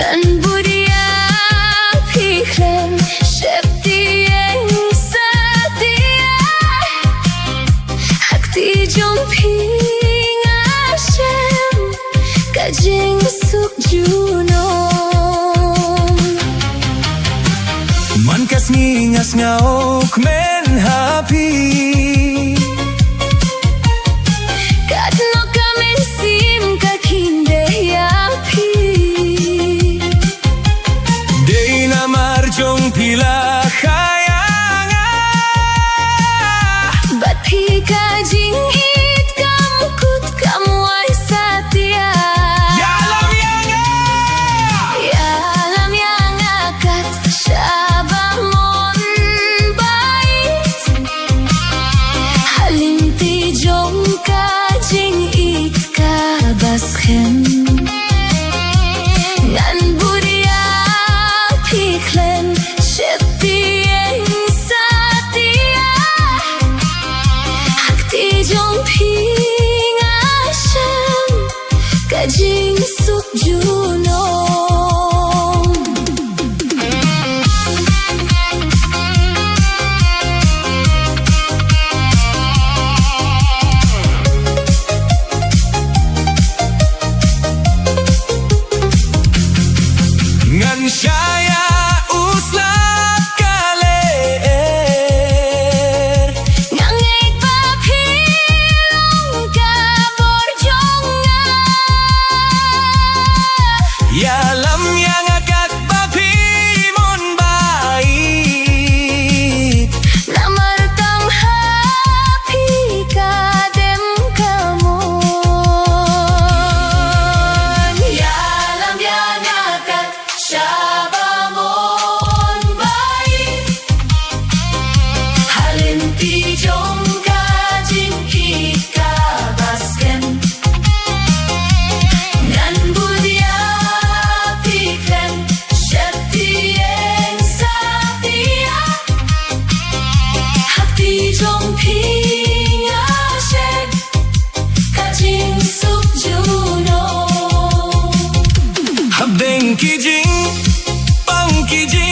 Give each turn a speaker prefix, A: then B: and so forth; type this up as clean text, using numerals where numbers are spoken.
A: Ngan budia pikhren Sheptien satia Hakti jomping Hashem Kajing suk junom
B: Man kas ngingas ngaok men happy Jong pila khayanga
A: Bathi ka jing it kam kut kam wai satia Yalam yanga kat shabamon bait Halinti jong ka jing it ka baskhem Ngan budia piklen Sheptien satia Hakti jomping Hashem Kajing suk junom
B: Ngan syaya uslap kaler
A: Ngangik papilong ka borjonga
B: Yalam yang akat papimon bait
A: Namartang happy kadem kamon Yalam yang akat shabamon bait Halinti jong kajing ika basken Ngan budia pikren Sheptien satia Hakti jomping Hashem Kajing suk junom
B: Habdeng kijing pang kijing